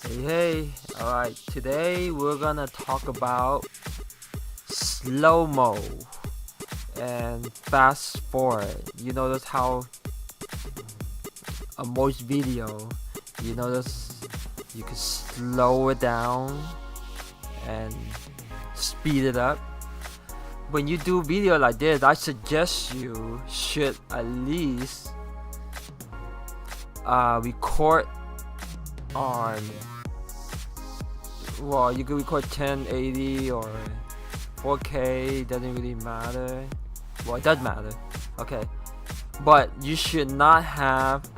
Hey, alright, today we're gonna talk about slow-mo and fast forward. You notice how most video, you notice you can slow it down and speed it up. When you do video like this, I suggest you should at least record on, well, you can record 1080 or 4K, doesn't really matter. Well, it does matter, okay, but you should not have,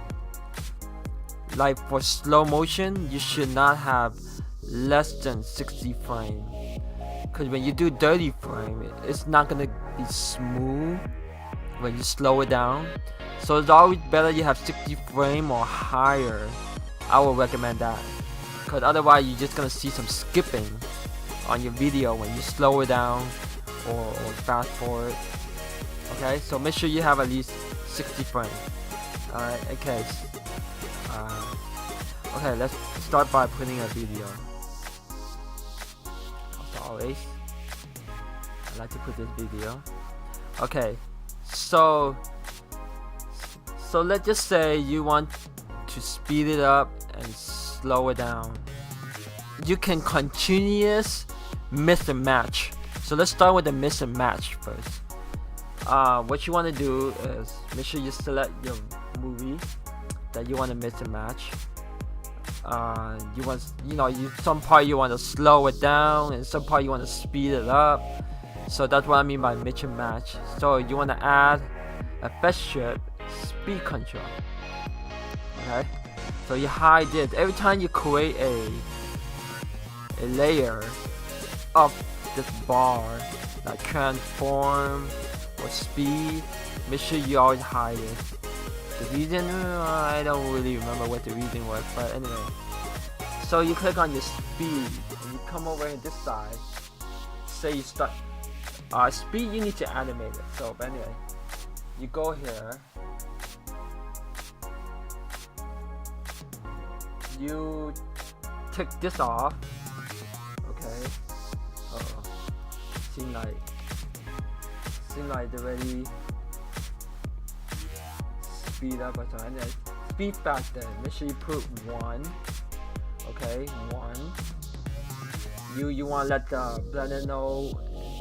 like for slow motion, you should not have less than 60 frames, because when you do 30 frame, it's not gonna be smooth when you slow it down. So it's always better you have 60 frame or higher. I would recommend that, because otherwise you're just gonna see some skipping on your video when you slow it down or fast forward. Okay, so make sure you have at least 60 frames. Alright, okay. Okay, let's start by putting a video. As always, I like to put this video. Okay, so let's just say you want to speed it up and slow it down. You can continuous mix and match. So let's start with the mix and match first. What you want to do is make sure you select your movie that you want to mix and match. Some part you want to slow it down, and some part you want to speed it up. So that's what I mean by mix and match. So you want to add a effect strip speed control. Okay, so you hide this every time you create a layer of this bar, like transform or speed. Make sure you always hide it. The reason, I don't really remember what the reason was, but anyway. So you click on your speed and you come over on this side. Say you start speed, you need to animate it. So but anyway, you go here. You take this off. Okay. Seem like they already speed up or something. Anyway, speed factor. Make sure you put 1. Okay, 1. You want to let the blender know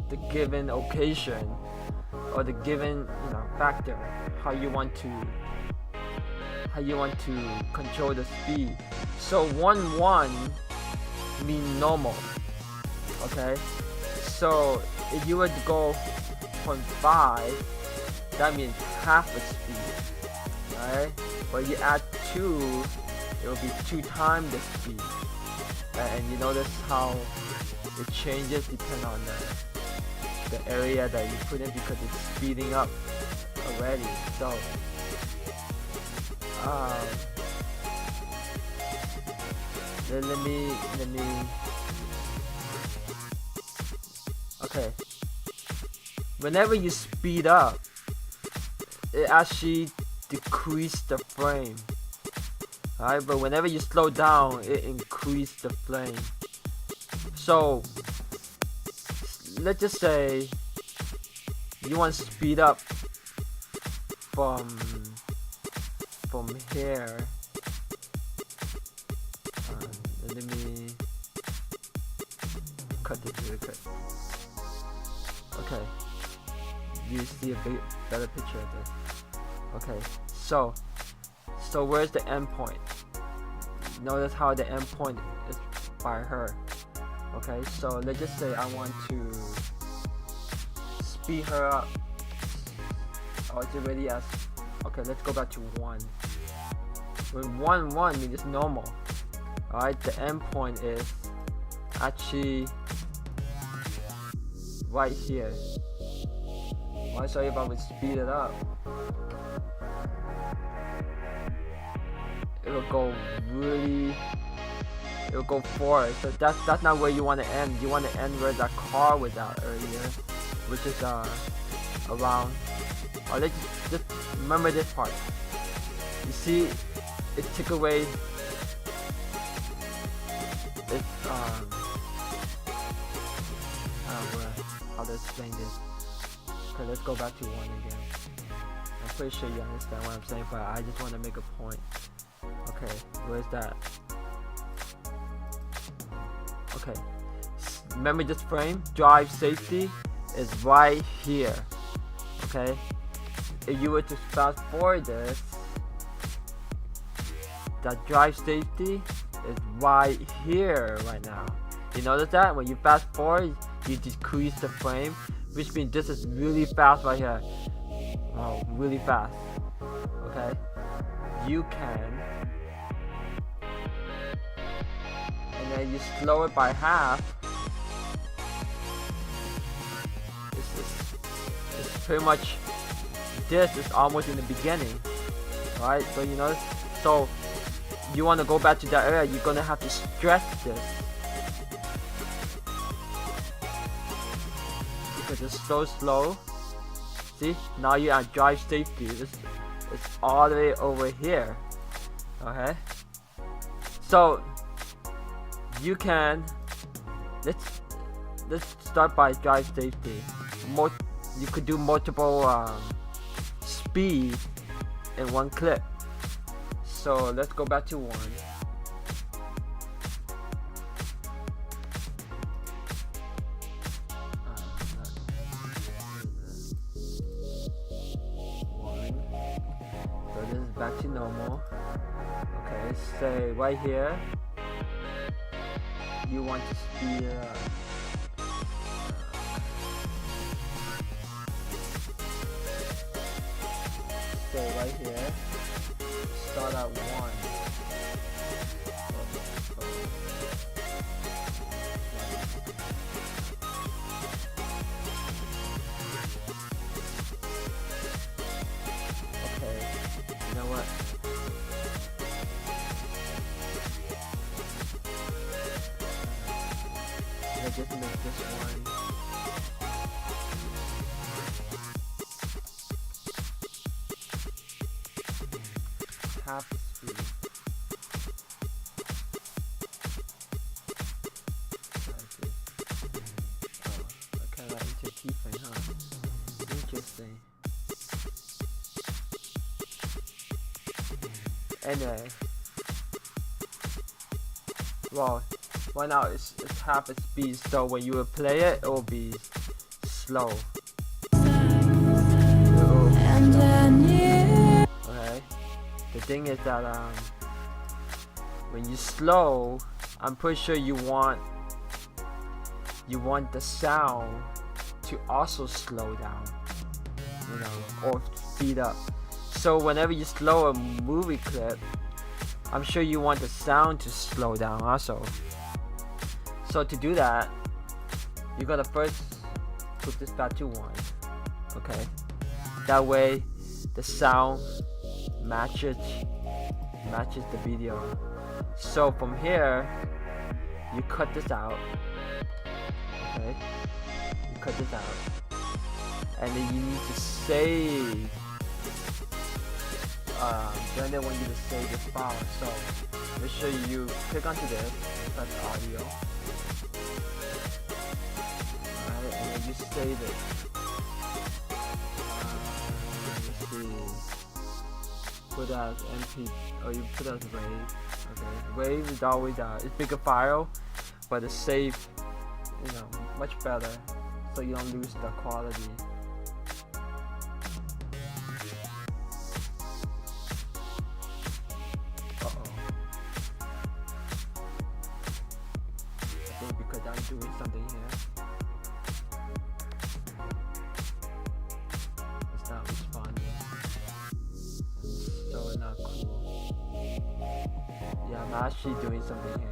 the given occasion or the given factor, how you want to control the speed. So 1 mean normal. Okay, so if you were to go 0.5, that means half the speed, right? But you add 2, it will be 2 times the speed. And you notice how it changes depending on the area that you put in, because it's speeding up already. So let me okay, whenever you speed up, it actually decreases the frame. Alright, but whenever you slow down, it increases the frame. So let's just say you want to speed up from here. Let me cut this really quick. Okay, you see a better picture of this. Okay, so where's the end point? Notice how the end point is by her. Okay, so let's just say I want to speed her up. Oh, it's already as, okay, let's go back to 1. When 1 means it's normal. Alright, the end point is actually right here. I'll show you if I would speed it up. It'll go forward. So that's not where you want to end. You want to end where that car was at earlier, which is around. Oh, let's just remember this part. You see, it took away explain this. Okay, let's go back to 1 again. I'm pretty sure you understand what I'm saying, but I just want to make a point. Okay, where's that? Okay, remember this frame? Drive safety is right here. Okay, if you were to fast forward this, that drive safety is right here right now. You notice that when you fast forward, you decrease the frame, which means this is really fast right here. Oh, really fast. Okay, you can, and then you slow it by half. It's pretty much, this is almost in the beginning, right? So you know, so you want to go back to that area, you're gonna have to stress this because it's so slow. See, now you're at drive safety. It's all the way over here. Okay, so you can, let's start by drive safety. You could do multiple speed in one clip. So let's go back to 1. So this is back to normal. Okay, say right here you want to speed say right here, start at 1. Okay, you know what? Let's just make this one. Half the speed. Okay, that into a keyframe, huh? Interesting. Anyway, well, right now it's half its speed, so when you will play it, it will be slow. Okay. The thing is that when you slow, I'm pretty sure you want the sound to also slow down, you know, or speed up. So whenever you slow a movie clip, I'm sure you want the sound to slow down also. So to do that, you're gonna first put this back to 1. Okay, that way the sound matches the video. So from here, you cut this out. Okay, you cut this out, and then you need to save. Then when you just save this file. So make sure you click onto this, press audio. Alright, and then you save it. Let's see. Put as MP, or you put as wave. Okay, wave is always it's bigger file, but it's safe, you know, much better, so you don't lose the quality. I think because I'm doing something here, it's not responding. So not cool. Yeah, I'm actually doing something here.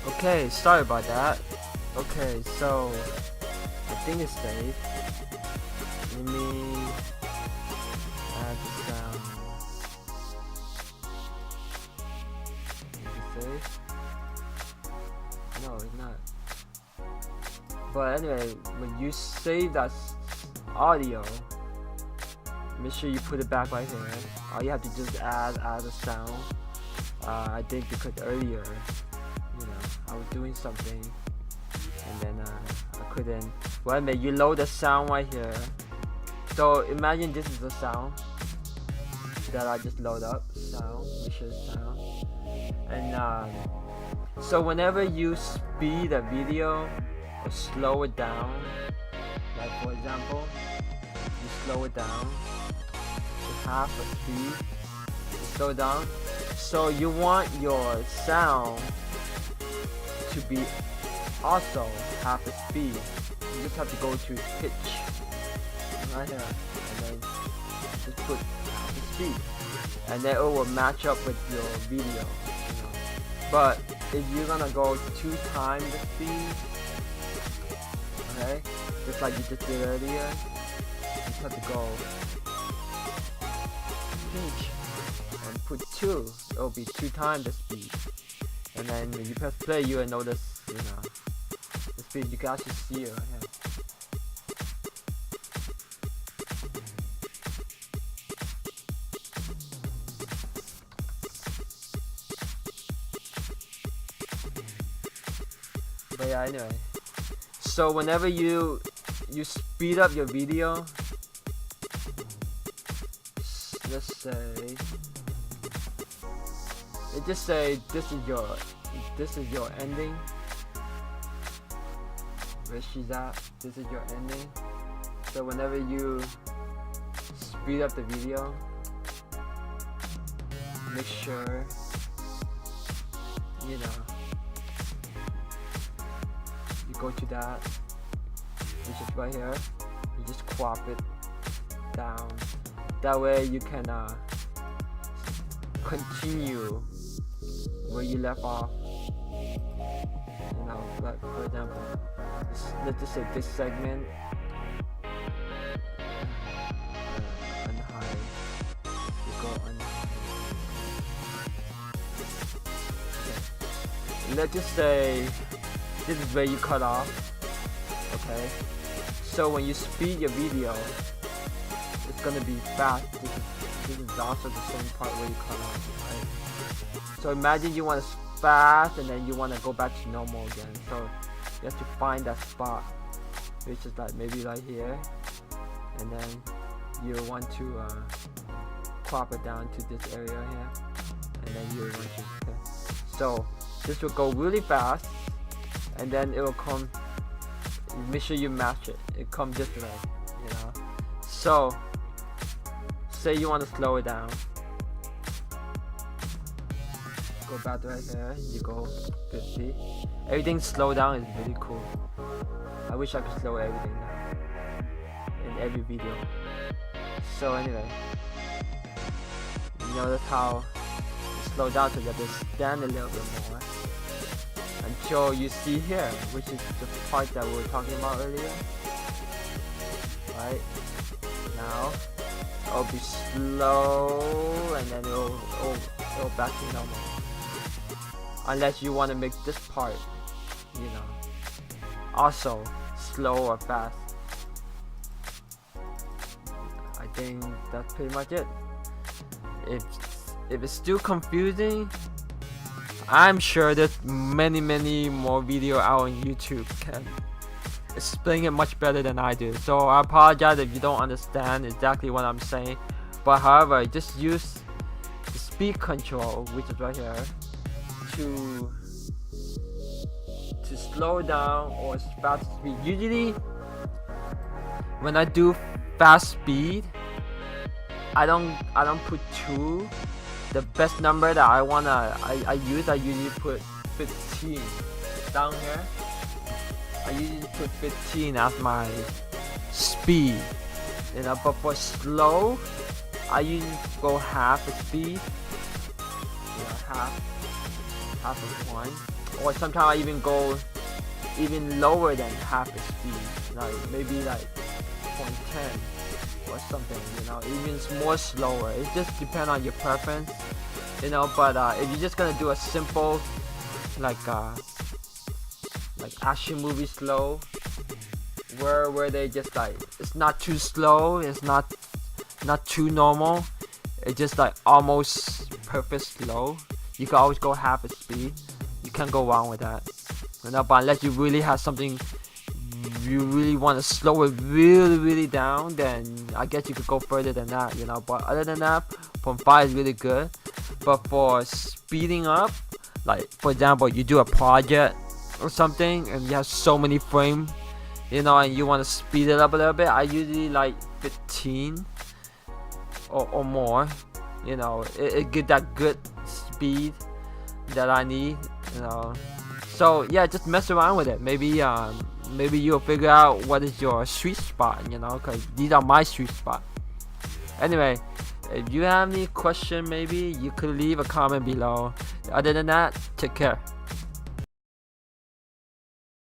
Okay, sorry about that. Okay, so I think it's safe. Let me add the sound. Is it safe? No, it's not. But anyway, when you save that audio, make sure you put it back right here. All you have to do is add a sound. I think because earlier, I was doing something and then I couldn't. Well, anyway, you load the sound right here. So imagine this is the sound that I just load up. Sound, make sure it's sound. And so whenever you speed a video or slow it down, like for example, you slow it down to half a speed, you slow down. So you want your sound to be also half the speed. You just have to go to pitch right here and then just put half the speed, and then it will match up with your video. But if you're gonna go 2 times the speed, okay, just like you just did earlier, you just have to go pitch and put 2. It will be 2 times the speed. And then when you press play, you will notice, the speed. You can actually see it right here. But yeah, anyway. So whenever you speed up your video, let's say, it just say this is your ending. Where she's at, this is your ending. So whenever you speed up the video, make sure you go to that, which is right here. You just crop it down. That way you can continue where you left off. Like for example, let's just say this segment unhide. You go unhide. Okay. Let's just say this is where you cut off. Okay. So when you speed your video, it's gonna be fast. This is also the same part where you cut off, right? So imagine you want to fast and then you want to go back to normal again. So you have to find that spot, which is like maybe right here, and then you want to crop it down to this area here, and then you want to. Okay. So this will go really fast, and then it will come. Make sure you match it. It comes this way, So say you want to slow it down. Go back right there, you go 50. Everything slow down is really cool. I wish I could slow everything down in every video. So anyway, you notice how you slow down so you have to stand a little bit more until you see here, which is the part that we were talking about earlier. Right? Now it'll be slow and then it'll back to normal. Unless you want to make this part, also slow or fast. I think that's pretty much it. If it's still confusing, I'm sure there's many more video out on YouTube can explain it much better than I do. So I apologize if you don't understand exactly what I'm saying. But however, just use the speed control, which is right here, to slow down or fast speed. Usually when I do fast speed, I don't put 2. The best number that I usually put 15 down here. I usually put 15 as my speed, but for slow I usually go half the speed, half of 1, or sometimes I even go even lower than half the speed, like maybe like 0.10 or something, even more slower. It just depends on your preference, but if you're just gonna do a simple like action movie slow, where they just like, it's not too slow, it's not too normal, it's just like almost perfect slow. You can always go half the speed. You can't go wrong with that. But unless you really have something, you really want to slow it really down, then I guess you could go further than that, But other than that, 0.5 is really good. But for speeding up, like for example, you do a project or something and you have so many frames, and you want to speed it up a little bit, I usually like 15 or more. It get that good speed that I need, So yeah, just mess around with it. Maybe you'll figure out what is your sweet spot, because these are my sweet spot. Anyway, if you have any question, maybe you could leave a comment below. Other than that, take care.